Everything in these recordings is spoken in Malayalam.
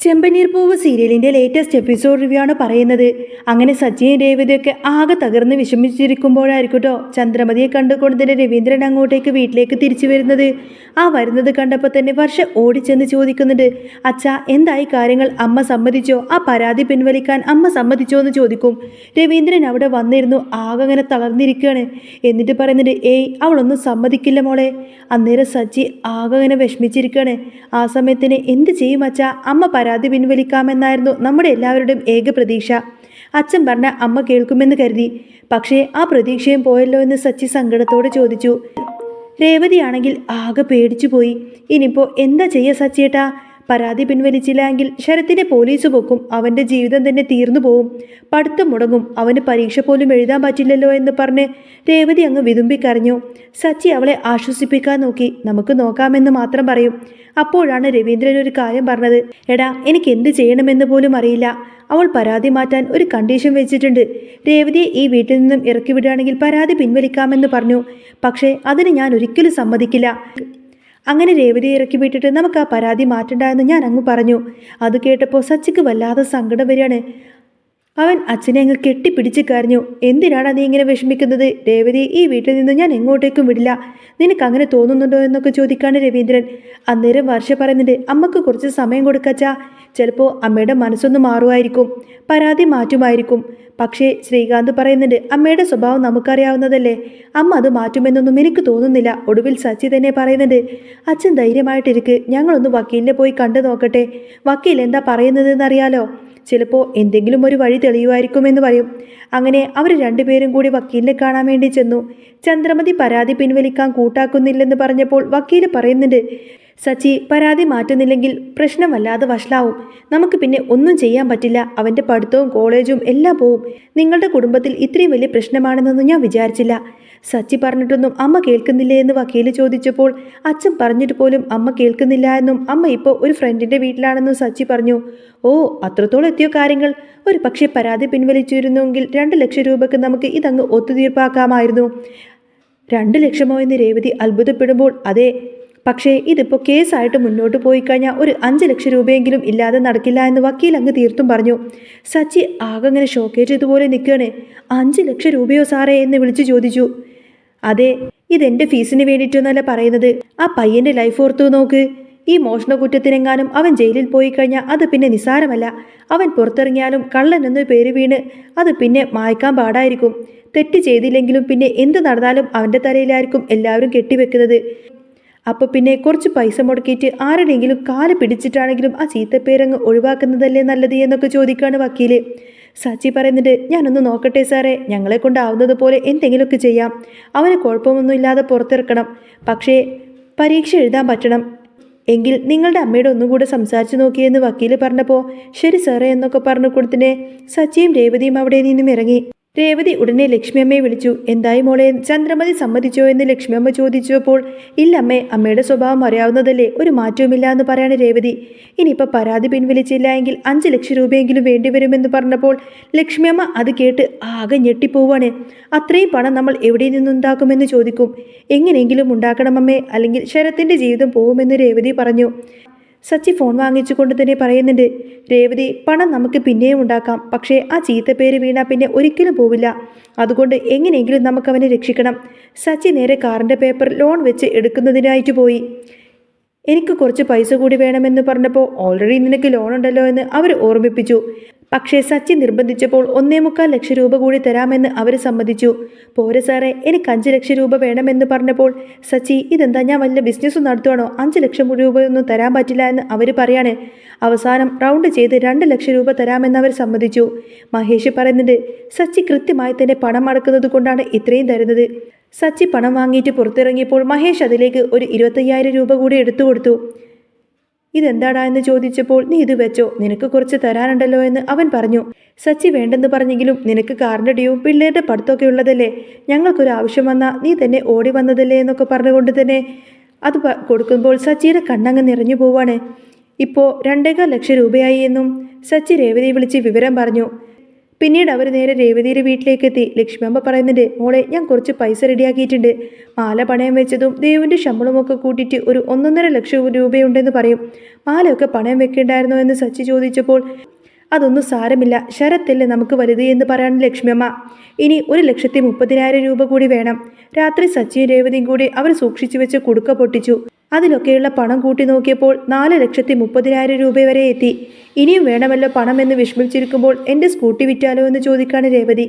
ചെമ്പനീർ പൂവ് സീരിയലിന്റെ ലേറ്റസ്റ്റ് എപ്പിസോഡ് റിവ്യൂ ആണ് പറയുന്നത്. അങ്ങനെ സച്ചിയും രേവതിയൊക്കെ ആകെ തകർന്ന് വിഷമിച്ചിരിക്കുമ്പോഴായിരിക്കും കേട്ടോ ചന്ദ്രമതിയെ കണ്ടുകൊണ്ട് തന്നെ രവീന്ദ്രൻ അങ്ങോട്ടേക്ക് വീട്ടിലേക്ക് തിരിച്ചു വരുന്നത്. ആ വരുന്നത് കണ്ടപ്പോൾ തന്നെ വർഷ ഓടിച്ചെന്ന് ചോദിക്കുന്നുണ്ട്, അച്ഛാ എന്തായി കാര്യങ്ങൾ, അമ്മ സമ്മതിച്ചോ? ആ പരാതി പിൻവലിക്കാൻ അമ്മ സമ്മതിച്ചോ എന്ന് ചോദിക്കും. രവീന്ദ്രൻ അവിടെ വന്നിരുന്നു ആകെ അങ്ങനെ തളർന്നിരിക്കുകയാണ്. എന്നിട്ട് പറയുന്നുണ്ട്, ഏയ് അവളൊന്നും സമ്മതിക്കില്ല മോളെ. അന്നേരം സച്ചി ആകെ അങ്ങനെ വിഷമിച്ചിരിക്കുകയാണ്. ആ സമയത്തിന് എന്ത് ചെയ്യും അച്ഛാ, അമ്മ പരാതി പിൻവലിക്കാമെന്നായിരുന്നു നമ്മുടെ എല്ലാവരുടെയും ഏക പ്രതീക്ഷ. അച്ഛൻ പറഞ്ഞ അമ്മ കേൾക്കുമെന്ന് കരുതി. പക്ഷേ ആ പ്രതീക്ഷയും പോയല്ലോ എന്ന് സച്ചി സങ്കടത്തോടെ ചോദിച്ചു. രേവതിയാണെങ്കിൽ ആകെ പേടിച്ചു പോയി. ഇനിയിപ്പോൾ എന്താ ചെയ്യുക സച്ചിയേട്ടാ? പരാതി പിൻവലിച്ചില്ല എങ്കിൽ ശരത്തിനെ പോലീസ് പൊക്കും, അവൻ്റെ ജീവിതം തന്നെ തീർന്നു പോവും, പഠിത്തം മുടങ്ങും, അവന് പരീക്ഷ പോലും എഴുതാൻ പറ്റില്ലല്ലോ എന്ന് പറഞ്ഞ് രേവതി അങ്ങ് വിതുമ്പിക്കരഞ്ഞു. സച്ചി അവളെ ആശ്വസിപ്പിക്കാൻ നോക്കി. നമുക്ക് നോക്കാമെന്ന് മാത്രം പറയും. അപ്പോഴാണ് രവീന്ദ്രൻ ഒരു കാര്യം പറഞ്ഞത്. എടാ, എനിക്ക് എന്ത് ചെയ്യണമെന്ന് പോലും അറിയില്ല. അവൾ പരാതി മാറ്റാൻ ഒരു കണ്ടീഷൻ വെച്ചിട്ടുണ്ട്. രേവതിയെ ഈ വീട്ടിൽ നിന്നും ഇറക്കി വിടുകയാണെങ്കിൽ പരാതി പിൻവലിക്കാമെന്ന് പറഞ്ഞു. പക്ഷേ അതിന് ഞാൻ ഒരിക്കലും സമ്മതിക്കില്ല. അങ്ങനെ രേവതിയെ ഇറക്കി വിട്ടിട്ട് നമുക്ക് ആ പരാതി മാറ്റണ്ട എന്ന് ഞാൻ അങ്ങ് പറഞ്ഞു. അത് കേട്ടപ്പോൾ സച്ചിക്ക് വല്ലാതെ സങ്കടം വരികയാണ്. അവൻ അച്ഛനെ അങ്ങ് കെട്ടിപ്പിടിച്ച് കരഞ്ഞു. എന്തിനാണ് നീ ഇങ്ങനെ വിഷമിക്കുന്നത്? രേവതി ഈ വീട്ടിൽ നിന്ന് ഞാൻ എങ്ങോട്ടേക്കും വിടില്ല. നിനക്ക് അങ്ങനെ തോന്നുന്നുണ്ടോ എന്നൊക്കെ ചോദിക്കാണ് രവീന്ദ്രൻ. അന്നേരം വർഷ പറയുന്നുണ്ട്, അമ്മക്ക് കുറച്ച് സമയം കൊടുക്കച്ചാ. ചിലപ്പോൾ അമ്മയുടെ മനസ്സൊന്ന് മാറുമായിരിക്കും, പരാതി മാറ്റുമായിരിക്കും. പക്ഷേ ശ്രീകാന്ത് പറയുന്നുണ്ട്, അമ്മയുടെ സ്വഭാവം നമുക്കറിയാവുന്നതല്ലേ, അമ്മ അത് മാറ്റുമെന്നൊന്നും എനിക്ക് തോന്നുന്നില്ല. ഒടുവിൽ സച്ചി തന്നെ പറയുന്നുണ്ട്, അച്ഛൻ ധൈര്യമായിട്ടിരിക്ക്, ഞങ്ങളൊന്ന് വക്കീലിനെ പോയി കണ്ടു നോക്കട്ടെ. വക്കീൽ എന്താ പറയുന്നതെന്നറിയാലോ, ചിലപ്പോൾ എന്തെങ്കിലും ഒരു വഴി തെളിയുമായിരിക്കുമെന്ന് പറയും. അങ്ങനെ അവർ രണ്ടുപേരും കൂടി വക്കീലിനെ കാണാൻ വേണ്ടി ചെന്നു. ചന്ദ്രമതി പരാതി പിൻവലിക്കാൻ കൂട്ടാക്കുന്നില്ലെന്ന് പറഞ്ഞപ്പോൾ വക്കീൽ പറയുന്നുണ്ട്, സച്ചി പരാതി മാറ്റുന്നില്ലെങ്കിൽ പ്രശ്നം വല്ലാതെ വഷളാവും. നമുക്ക് പിന്നെ ഒന്നും ചെയ്യാൻ പറ്റില്ല. അവൻ്റെ പഠിത്തവും കോളേജും എല്ലാം പോവും. നിങ്ങളുടെ കുടുംബത്തിൽ ഇത്രയും വലിയ പ്രശ്നമാണെന്നൊന്നും ഞാൻ വിചാരിച്ചില്ല. സച്ചി പറഞ്ഞിട്ടൊന്നും അമ്മ കേൾക്കുന്നില്ലേ എന്ന് വക്കീൽ ചോദിച്ചപ്പോൾ അച്ഛൻ പറഞ്ഞിട്ട് പോലും അമ്മ കേൾക്കുന്നില്ല എന്നും അമ്മ ഇപ്പോൾ ഒരു ഫ്രണ്ടിൻ്റെ വീട്ടിലാണെന്നും സച്ചി പറഞ്ഞു. ഓ, അത്രത്തോളം എത്തിയോ കാര്യങ്ങൾ? ഒരു പക്ഷേ പരാതി പിൻവലിച്ചിരുന്നുവെങ്കിൽ 2 ലക്ഷം രൂപയ്ക്ക് നമുക്ക് ഇതങ്ങ് ഒത്തുതീർപ്പാക്കാമായിരുന്നു. 2 ലക്ഷമോ എന്ന് രേവതി അത്ഭുതപ്പെടുമ്പോൾ, അതെ, പക്ഷേ ഇതിപ്പോൾ കേസായിട്ട് മുന്നോട്ട് പോയി കഴിഞ്ഞാൽ ഒരു 5 ലക്ഷം രൂപയെങ്കിലും ഇല്ലാതെ നടക്കില്ല എന്ന് വക്കീൽ അങ്ങ് തീർത്തും പറഞ്ഞു. സച്ചി ആകെ അങ്ങനെ ഷോക്കേറ്റതുപോലെ നിൽക്കുകയാണ്. 5 ലക്ഷം രൂപയോ സാറേ എന്ന് വിളിച്ചു ചോദിച്ചു. അതെ, ഇതെൻ്റെ ഫീസിന് വേണ്ടിയിട്ടൊന്നല്ല പറയുന്നത്. ആ പയ്യൻ്റെ ലൈഫ് ഓർത്തു നോക്ക്. ഈ മോഷണ കുറ്റത്തിനെങ്ങാനും അവൻ ജയിലിൽ പോയി കഴിഞ്ഞാൽ അത് പിന്നെ നിസാരമല്ല. അവൻ പുറത്തിറങ്ങിയാലും കള്ളനെന്ന് പേര് വീണ് അത് പിന്നെ മായ്ക്കാൻ പാടായിരിക്കും. തെറ്റ് ചെയ്തില്ലെങ്കിലും പിന്നെ എന്ത് നടന്നാലും അവൻ്റെ തലയിലായിരിക്കും എല്ലാവരും കെട്ടിവെക്കുന്നത്. അപ്പോൾ പിന്നെ കുറച്ച് പൈസ മുടക്കിയിട്ട് ആരുടെയെങ്കിലും കാല് പിടിച്ചിട്ടാണെങ്കിലും ആ ചീത്തപ്പേരങ്ങ് ഒഴിവാക്കുന്നതല്ലേ നല്ലത് എന്നൊക്കെ ചോദിക്കുകയാണ് വക്കീല്. സച്ചി പറയുന്നുണ്ട്, ഞാനൊന്ന് നോക്കട്ടെ സാറേ, ഞങ്ങളെ കൊണ്ടാവുന്നത് പോലെ എന്തെങ്കിലുമൊക്കെ ചെയ്യാം. അവന് കുഴപ്പമൊന്നുമില്ലാതെ പുറത്തിറക്കണം. പക്ഷേ പരീക്ഷ എഴുതാൻ പറ്റണം. എങ്കിൽ നിങ്ങളുടെ അമ്മയുടെ ഒന്നുകൂടെ സംസാരിച്ച് നോക്കിയെന്ന് വക്കീൽ പറഞ്ഞപ്പോൾ ശരി സാറേ എന്നൊക്കെ പറഞ്ഞു കൊടുത്തിനെ സച്ചിയും രേവതിയും അവിടെ നിന്നും ഇറങ്ങി. രേവതി ഉടനെ ലക്ഷ്മിയമ്മയെ വിളിച്ചു. എന്തായി മോളെ, ചന്ദ്രമതി സമ്മതിച്ചോ എന്ന് ലക്ഷ്മിയമ്മ ചോദിച്ചപ്പോൾ ഇല്ലമ്മേ, അമ്മയുടെ സ്വഭാവം അറിയാവുന്നതല്ലേ, ഒരു മാറ്റവുമില്ല എന്ന് പറയാണ് രേവതി. ഇനിയിപ്പോൾ പരാതി പിൻവലിച്ചില്ല എങ്കിൽ 5 ലക്ഷം രൂപയെങ്കിലും വേണ്ടിവരുമെന്ന് പറഞ്ഞപ്പോൾ ലക്ഷ്മിയമ്മ അത് കേട്ട് ആകെ ഞെട്ടിപ്പോവാണ്. അത്രയും പണം നമ്മൾ എവിടെ നിന്നുണ്ടാക്കുമെന്ന് ചോദിക്കും. എങ്ങനെയെങ്കിലും ഉണ്ടാക്കണമമ്മേ, അല്ലെങ്കിൽ ശരത്തിൻ്റെ ജീവിതം പോവുമെന്ന് രേവതി പറഞ്ഞു. സച്ചി ഫോൺ വാങ്ങിച്ചുകൊണ്ട് തന്നെ പറയുന്നുണ്ട്, രേവതി, പണം നമുക്ക് പിന്നെയും ഉണ്ടാക്കാം, പക്ഷേ ആ ചീത്തപ്പേര് വീണാൽ പിന്നെ ഒരിക്കലും പോവില്ല. അതുകൊണ്ട് എങ്ങനെയെങ്കിലും നമുക്കവനെ രക്ഷിക്കണം. സച്ചി നേരെ കാറിൻ്റെ പേപ്പർ ലോൺ വെച്ച് എടുക്കുന്നതിനായിട്ട് പോയി. എനിക്ക് കുറച്ച് പൈസ കൂടി വേണമെന്ന് പറഞ്ഞപ്പോൾ ഓൾറെഡി നിനക്ക് ലോൺ ഉണ്ടല്ലോ എന്ന് അവർ ഓർമ്മിപ്പിച്ചു. പക്ഷേ സച്ചി നിർബന്ധിച്ചപ്പോൾ 1.25 ലക്ഷം രൂപ കൂടി തരാമെന്ന് അവർ സമ്മതിച്ചു. പോരെ സാറേ, എനിക്ക് 5 ലക്ഷം രൂപ വേണമെന്ന് പറഞ്ഞപ്പോൾ സച്ചി, ഇതെന്താ ഞാൻ വല്ല ബിസിനസ്സും നടത്തുവാണോ? 5 ലക്ഷം രൂപയൊന്നും തരാൻ പറ്റില്ല എന്ന് അവർ പറയാണ്. അവസാനം റൗണ്ട് ചെയ്ത് 2 ലക്ഷം രൂപ തരാമെന്ന് അവർ സമ്മതിച്ചു. മഹേഷ് പറയുന്നുണ്ട്, സച്ചി കൃത്യമായി തന്നെ പണം അടക്കുന്നത് കൊണ്ടാണ് ഇത്രയും തരുന്നത്. സച്ചി പണം വാങ്ങിയിട്ട് പുറത്തിറങ്ങിയപ്പോൾ മഹേഷ് അതിലേക്ക് ഒരു 25,000 രൂപ കൂടി എടുത്തു കൊടുത്തു. ഇതെന്താടാ എന്ന് ചോദിച്ചപ്പോൾ നീ ഇത് വെച്ചോ, നിനക്ക് കുറച്ച് തരാനുണ്ടല്ലോ എന്ന് അവൻ പറഞ്ഞു. സച്ചി വേണ്ടെന്ന് പറഞ്ഞെങ്കിലും നിനക്ക് കാറിൻ്റെ ഡ്യൂവും പിള്ളേരുടെ പഠിത്തമൊക്കെ ഉള്ളതല്ലേ, ഞങ്ങൾക്കൊരു ആവശ്യം വന്നാൽ നീ തന്നെ ഓടി വന്നതല്ലേ എന്നൊക്കെ പറഞ്ഞുകൊണ്ട് തന്നെ അത് കൊടുക്കുമ്പോൾ സച്ചിയുടെ കണ്ണങ്ങ് നിറഞ്ഞു പോവാണ്. ഇപ്പോൾ 2.25 ലക്ഷം രൂപയായി എന്നും സച്ചി രേവതിയെ വിളിച്ച് വിവരം പറഞ്ഞു. പിന്നീട് അവർ നേരെ രേവതിയുടെ വീട്ടിലേക്ക് എത്തി. ലക്ഷ്മിയമ്മ പറയുന്നുണ്ട്, മോളെ ഞാൻ കുറച്ച് പൈസ റെഡിയാക്കിയിട്ടുണ്ട്. മാല പണയം വെച്ചതും ദേവിൻ്റെ ശമ്പളമൊക്കെ കൂട്ടിയിട്ട് ഒരു 1.5 ലക്ഷം രൂപയുണ്ടെന്ന് പറയും. മാലയൊക്കെ പണയം വെക്കേണ്ടായിരുന്നോ എന്ന് സച്ചി ചോദിച്ചപ്പോൾ അതൊന്നും സാരമില്ല, ശരത്തല്ലേ നമുക്ക് വലുത് എന്ന് പറയാൻ ലക്ഷ്മിയമ്മ. ഇനി 1,30,000 രൂപ കൂടി വേണം. രാത്രി സച്ചിയും രേവതിയും കൂടി അവർ സൂക്ഷിച്ചു വെച്ച് കുടുക്ക പൊട്ടിച്ചു. അതിലൊക്കെയുള്ള പണം കൂട്ടി നോക്കിയപ്പോൾ 4,30,000 രൂപ വരെ എത്തി. ഇനിയും വേണമല്ലോ പണം എന്ന് വിഷമിച്ചിരിക്കുമ്പോൾ എൻ്റെ സ്കൂട്ടി വിറ്റാലോ എന്ന് ചോദിക്കാണ് രേവതി.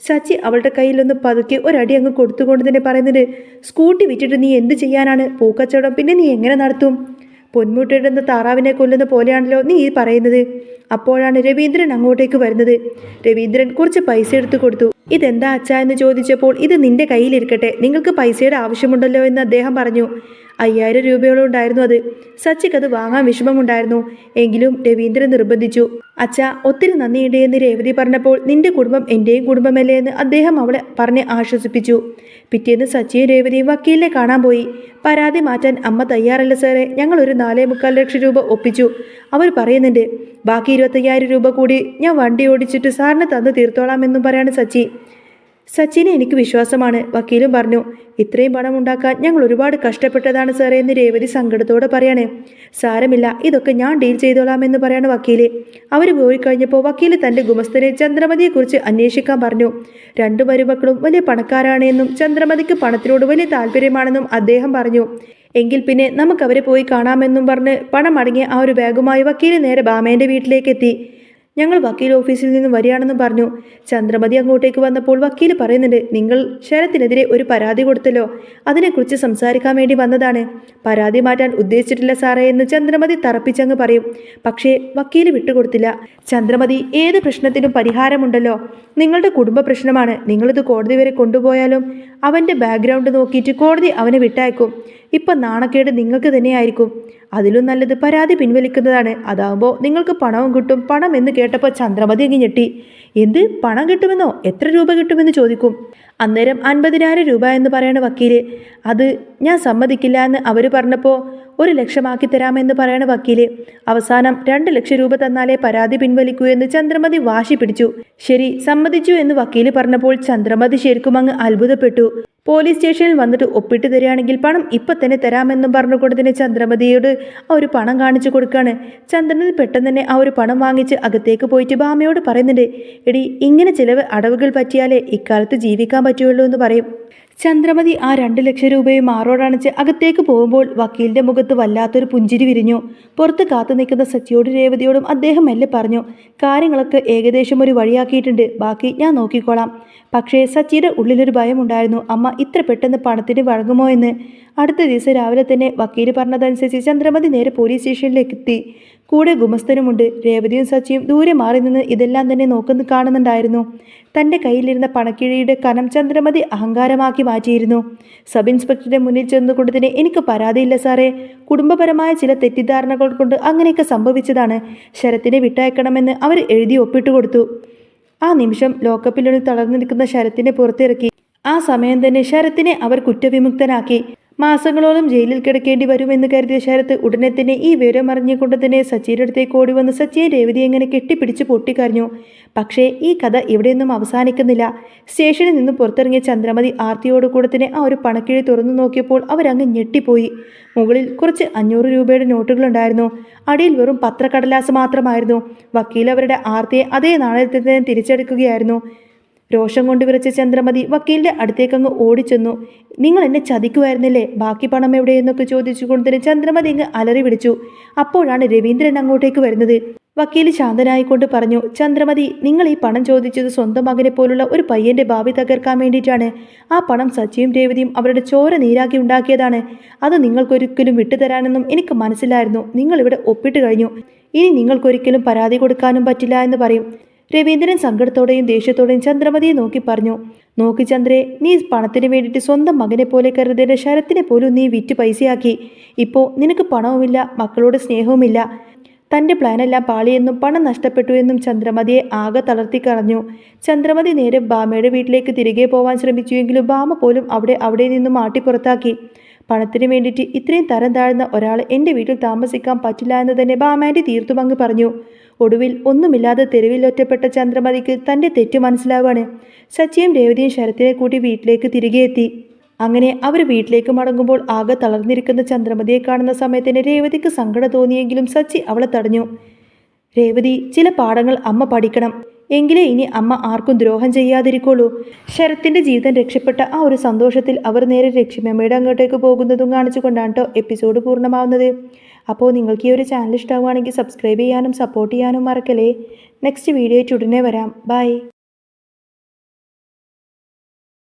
സച്ചി അവളുടെ കയ്യിലൊന്ന് പതുക്കെ ഒരടി അങ്ങ് കൊടുത്തുകൊണ്ട് തന്നെ പറയുന്നുണ്ട്, സ്കൂട്ടി വിറ്റിട്ട് നീ എന്ത് ചെയ്യാനാണ്? പൂക്കച്ചവടം പിന്നെ നീ എങ്ങനെ നടത്തും? പൊന്മുട്ടിടുന്ന താറാവിനെ കൊല്ലുന്ന പോലെയാണല്ലോ നീ ഈ പറയുന്നത്. അപ്പോഴാണ് രവീന്ദ്രൻ അങ്ങോട്ടേക്ക് വരുന്നത്. രവീന്ദ്രൻ കുറച്ച് പൈസ എടുത്തു കൊടുത്തു. ഇതെന്താ അച്ഛാ എന്ന് ചോദിച്ചപ്പോൾ ഇത് നിന്റെ കയ്യിലിരിക്കട്ടെ, നിങ്ങൾക്ക് പൈസയുടെ ആവശ്യമുണ്ടല്ലോ എന്ന് അദ്ദേഹം പറഞ്ഞു. 5,000 രൂപയോളം ഉണ്ടായിരുന്നു അത്. സച്ചിക്ക് അത് വാങ്ങാൻ വിഷമമുണ്ടായിരുന്നു. എങ്കിലും രവീന്ദ്രൻ നിർബന്ധിച്ചു. അച്ഛാ ഒത്തിരി നന്ദിയുണ്ട് എന്ന് രേവതി പറഞ്ഞപ്പോൾ നിന്റെ കുടുംബം എൻ്റെയും കുടുംബമല്ലേ എന്ന് അദ്ദേഹം അവളെ പറഞ്ഞ് ആശ്വസിപ്പിച്ചു. പിറ്റേന്ന് സച്ചിയും രേവതിയും വക്കീലിനെ കാണാൻ പോയി. പരാതി മാറ്റാൻ അമ്മ തയ്യാറല്ല സാറേ, ഞങ്ങൾ ഒരു 4.25 ലക്ഷം രൂപ ഒപ്പിച്ചു. അവർ പറയുന്നുണ്ട് ബാക്കി 25,000 രൂപ കൂടി ഞാൻ വണ്ടി ഓടിച്ചിട്ട് സാറിന് തന്നു തീർത്തോളാമെന്നും പറയാണ് സച്ചി. സച്ചിനെ എനിക്ക് വിശ്വാസമാണ്, വക്കീലും പറഞ്ഞു. ഇത്രയും പണം ഉണ്ടാക്കാൻ ഞങ്ങൾ ഒരുപാട് കഷ്ടപ്പെട്ടതാണ് സാറേ എന്ന് രേവതി സങ്കടത്തോടെ പറയാണ്. സാരമില്ല, ഇതൊക്കെ ഞാൻ ഡീൽ ചെയ്തോളാമെന്ന് പറയാണ് വക്കീല്. അവർ പോയി കഴിഞ്ഞപ്പോൾ വക്കീല് തൻ്റെ ഗുമസ്തനെ ചന്ദ്രമതിയെക്കുറിച്ച് അന്വേഷിക്കാൻ പറഞ്ഞു. 2 മരുമക്കളും വലിയ പണക്കാരാണ് എന്നും ചന്ദ്രമതിക്ക് പണത്തിനോട് വലിയ താല്പര്യമാണെന്നും അദ്ദേഹം പറഞ്ഞു. എങ്കിൽ പിന്നെ നമുക്കവരെ പോയി കാണാമെന്നും പറഞ്ഞ് പണം അടങ്ങിയ ആ ഒരു ബാഗുമായി വക്കീല് നേരെ ബാമേൻ്റെ വീട്ടിലേക്ക് എത്തി. ഞങ്ങൾ വക്കീൽ ഓഫീസിൽ നിന്ന് വരികയാണെന്നും പറഞ്ഞു. ചന്ദ്രമതി അങ്ങോട്ടേക്ക് വന്നപ്പോൾ വക്കീല് പറയുന്നുണ്ട്, നിങ്ങൾ ശരത്തിനെതിരെ ഒരു പരാതി കൊടുത്തല്ലോ, അതിനെക്കുറിച്ച് സംസാരിക്കാൻ വേണ്ടി വന്നതാണ്. പരാതി മാറ്റാൻ ഉദ്ദേശിച്ചിട്ടില്ല സാറേ എന്ന് ചന്ദ്രമതി തറപ്പിച്ചങ്ങ് പറയും. പക്ഷേ വക്കീല് വിട്ടുകൊടുത്തില്ല. ചന്ദ്രമതി ഏത് പ്രശ്നത്തിനും പരിഹാരമുണ്ടല്ലോ, നിങ്ങളുടെ കുടുംബ പ്രശ്നമാണ്, നിങ്ങളിത് കോടതി വരെ കൊണ്ടുപോയാലും അവൻ്റെ ബാക്ക്ഗ്രൗണ്ട് നോക്കിയിട്ട് കോടതി അവനെ വിട്ടയക്കും. ഇപ്പം നാണക്കേട് നിങ്ങൾക്ക് തന്നെയായിരിക്കും. അതിലും നല്ലത് പരാതി പിൻവലിക്കുന്നതാണ്. അതാകുമ്പോൾ നിങ്ങൾക്ക് പണവും കിട്ടും. പണം എന്ന് കേട്ടപ്പോൾ ചന്ദ്രമതി അങ്ങ് ഞെട്ടി. എന്ത് പണം കിട്ടുമെന്നോ? എത്ര രൂപ കിട്ടുമെന്ന് ചോദിക്കും. അന്നേരം 50,000 രൂപ എന്ന് പറയണ വക്കീല്. അത് ഞാൻ സമ്മതിക്കില്ല എന്ന് അവർ പറഞ്ഞപ്പോൾ 1 ലക്ഷമാക്കി തരാമെന്ന് പറയണ വക്കീല്. അവസാനം 2 ലക്ഷം രൂപ തന്നാലേ പരാതി പിൻവലിക്കൂ എന്ന് ചന്ദ്രമതി വാശി പിടിച്ചു. ശരി, സമ്മതിച്ചു എന്ന് വക്കീല് പറഞ്ഞപ്പോൾ ചന്ദ്രമതി ശരിക്കും അങ്ങ് അത്ഭുതപ്പെട്ടു. പോലീസ് സ്റ്റേഷനിൽ വന്നിട്ട് ഒപ്പിട്ട് തരികയാണെങ്കിൽ പണം ഇപ്പം തന്നെ തരാമെന്നും പറഞ്ഞുകൊണ്ട് തന്നെ ചന്ദ്രമതിയോട് ആ ഒരു പണം കാണിച്ചു കൊടുക്കുകയാണ്. ചന്ദ്രമതി പെട്ടെന്ന് തന്നെ ആ ഒരു പണം വാങ്ങിച്ച് അകത്തേക്ക് പോയിട്ട് ബാമയോട് പറയുന്നുണ്ട്, എടി ഇങ്ങനെ ചിലവ് അടവുകൾ പറ്റിയാലേ ഇക്കാലത്ത് ജീവിക്കാൻ പറ്റുള്ളൂ എന്ന് പറയും. ചന്ദ്രമതി ആ 2 ലക്ഷം രൂപയും മാറോടണിച്ച് അകത്തേക്ക് പോകുമ്പോൾ വക്കീലിൻ്റെ മുഖത്ത് വല്ലാത്തൊരു പുഞ്ചിരി വിരിഞ്ഞു. പുറത്ത് കാത്തു നിൽക്കുന്ന സച്ചിയോട് രേവതിയോടും അദ്ദേഹം മെല്ലെ പറഞ്ഞു, കാര്യങ്ങളൊക്കെ ഏകദേശം ഒരു വഴിയാക്കിയിട്ടുണ്ട്, ബാക്കി ഞാൻ നോക്കിക്കോളാം. പക്ഷേ സച്ചിയുടെ ഉള്ളിലൊരു ഭയമുണ്ടായിരുന്നു, അമ്മ ഇത്ര പെട്ടെന്ന് പണത്തിന് വഴങ്ങുമോ എന്ന്. അടുത്ത ദിവസം രാവിലെ തന്നെ വക്കീല് പറഞ്ഞതനുസരിച്ച് ചന്ദ്രമതി നേരെ പോലീസ് സ്റ്റേഷനിലേക്ക് എത്തി. കൂടെ ഗുമസ്തനുമുണ്ട്. രേവതിയും സച്ചിയും ദൂരെ മാറി നിന്ന് ഇതെല്ലാം തന്നെ കാണുന്നുണ്ടായിരുന്നു. തൻ്റെ കയ്യിലിരുന്ന പണക്കിഴിയുടെ കനം ചന്ദ്രമതി അഹങ്കാരമാക്കി മാറ്റിയിരുന്നു. സബ് ഇൻസ്പെക്ടറുടെ മുന്നിൽ ചെന്നുകൊണ്ട് തന്നെ എനിക്ക് പരാതിയില്ല സാറേ, കുടുംബപരമായ ചില തെറ്റിദ്ധാരണകൾ കൊണ്ട് അങ്ങനെയൊക്കെ സംഭവിച്ചതാണ്. ശരത്തിനെ വിട്ടയക്കണമെന്ന് അവർ എഴുതി ഒപ്പിട്ട് കൊടുത്തു. ആ നിമിഷം ലോക്കപ്പിനുള്ളിൽ തളർന്നു നിൽക്കുന്ന ശരത്തിനെ പുറത്തിറക്കി. ആ സമയം തന്നെ ശരത്തിനെ അവർ കുറ്റവിമുക്തനാക്കി. മാസങ്ങളോളം ജയിലിൽ കിടക്കേണ്ടി വരുമെന്ന് കരുതിയ ശരത്ത് ഉടനെ തന്നെ ഈ വിവരം അറിഞ്ഞുകൊണ്ട് തന്നെ സച്ചിയുടെ അടുത്തേക്ക് ഓടി വന്ന് സച്ചിയെ രേവതി എങ്ങനെ കെട്ടിപ്പിടിച്ച് പൊട്ടിക്കരഞ്ഞു. പക്ഷേ ഈ കഥ ഇവിടെയൊന്നും അവസാനിക്കുന്നില്ല. സ്റ്റേഷനിൽ നിന്ന് പുറത്തിറങ്ങിയ ചന്ദ്രമതി ആർത്തിയോടുകൂടെ തന്നെ ആ ഒരു പണക്കിഴി തുറന്നു നോക്കിയപ്പോൾ അവരങ്ങ് ഞെട്ടിപ്പോയി. മുകളിൽ കുറച്ച് 500 രൂപയുടെ നോട്ടുകളുണ്ടായിരുന്നു. അടിയിൽ വെറും പത്രക്കടലാസ് മാത്രമായിരുന്നു. വക്കീൽ അവരുടെ ആർത്തിയെ അതേ നാണയത്തിൽ തന്നെ തിരിച്ചെടുക്കുകയായിരുന്നു. രോഷം കൊണ്ട് വിറച്ച ചന്ദ്രമതി വക്കീലിൻ്റെ അടുത്തേക്കങ്ങ് ഓടിച്ചെന്നു. നിങ്ങൾ എന്നെ ചതിക്കുമായിരുന്നില്ലേ, ബാക്കി പണം എവിടെയെന്നൊക്കെ ചോദിച്ചുകൊണ്ട് തന്നെ ചന്ദ്രമതി അങ്ങ് അലറി പിടിച്ചു. അപ്പോഴാണ് രവീന്ദ്രൻ അങ്ങോട്ടേക്ക് വരുന്നത്. വക്കീൽ ശാന്തനായിക്കൊണ്ട് പറഞ്ഞു, ചന്ദ്രമതി നിങ്ങൾ ഈ പണം ചോദിച്ചത് സ്വന്തം മകനെ പോലുള്ള ഒരു പയ്യൻ്റെ ഭാവി തകർക്കാൻ വേണ്ടിയിട്ടാണ്. ആ പണം സച്ചിയും രേവതിയും അവരുടെ ചോര നീരാക്കി ഉണ്ടാക്കിയതാണ്. അത് നിങ്ങൾക്കൊരിക്കലും വിട്ടുതരാനെന്നും എനിക്ക് മനസ്സിലായിരുന്നു. നിങ്ങളിവിടെ ഒപ്പിട്ട് കഴിഞ്ഞു. ഇനി നിങ്ങൾക്കൊരിക്കലും പരാതി കൊടുക്കാനും പറ്റില്ല എന്ന് പറയും. രവീന്ദ്രൻ സങ്കടത്തോടെയും ദേഷ്യത്തോടെയും ചന്ദ്രമതിയെ നോക്കി പറഞ്ഞു, നോക്കി ചന്ദ്രേ, നീ പണത്തിന് വേണ്ടിയിട്ട് സ്വന്തം മകനെ പോലെ കരുതേണ്ട ശരത്തിനെ പോലും നീ വിറ്റ് പൈസയാക്കി. ഇപ്പോൾ നിനക്ക് പണവുമില്ല, മക്കളോട് സ്നേഹവുമില്ല. തൻ്റെ പ്ലാനെല്ലാം പാളിയെന്നും പണം നഷ്ടപ്പെട്ടു എന്നും ചന്ദ്രമതിയെ ആകെ തളർത്തിക്കളഞ്ഞു. ചന്ദ്രമതി നേരെ ബാമയുടെ വീട്ടിലേക്ക് തിരികെ പോവാൻ ശ്രമിച്ചുവെങ്കിലും ബാമ പോലും അവിടെ നിന്നും മാട്ടി പുറത്താക്കി. പണത്തിന് വേണ്ടിയിട്ട് ഇത്രയും തരം താഴ്ന്ന ഒരാൾ എൻ്റെ വീട്ടിൽ താമസിക്കാൻ പറ്റില്ല എന്ന് തന്നെ ബാമാൻറ്റി തീർത്തും അങ്ങ് പറഞ്ഞു. ഒടുവിൽ ഒന്നുമില്ലാതെ തെരുവിൽ ഒറ്റപ്പെട്ട ചന്ദ്രമതിക്ക് തൻ്റെ തെറ്റ് മനസ്സിലാവാണ്. സച്ചിയും രേവതിയും ശരത്തിനെ കൂട്ടി വീട്ടിലേക്ക് തിരികെ എത്തി. അങ്ങനെ അവർ വീട്ടിലേക്ക് മടങ്ങുമ്പോൾ ആകെ തളർന്നിരിക്കുന്ന ചന്ദ്രമതിയെ കാണുന്ന സമയത്തിന് രേവതിക്ക് സങ്കടം തോന്നിയെങ്കിലും സച്ചി അവളെ തടഞ്ഞു. രേവതി, ചില പാഠങ്ങൾ അമ്മ പഠിക്കണം. എങ്കിലേ ഇനി അമ്മ ആർക്കും ദ്രോഹം ചെയ്യാതിരിക്കുള്ളൂ. ശരത്തിൻ്റെ ജീവിതം രക്ഷപ്പെട്ട ആ ഒരു സന്തോഷത്തിൽ അവർ നേരെ ലക്ഷ്മിയമ്മയുടെ അങ്ങോട്ടേക്ക് പോകുന്നതും കാണിച്ചുകൊണ്ടാണ് കേട്ടോ എപ്പിസോഡ് പൂർണ്ണമാവുന്നത്. അപ്പോൾ നിങ്ങൾക്ക് ഈ ഒരു ചാനൽ ഇഷ്ടമാവുകയാണെങ്കിൽ സബ്സ്ക്രൈബ് ചെയ്യാനും സപ്പോർട്ട് ചെയ്യാനും മറക്കല്ലേ. നെക്സ്റ്റ് വീഡിയോ ഉടനെ വരാം. ബൈ.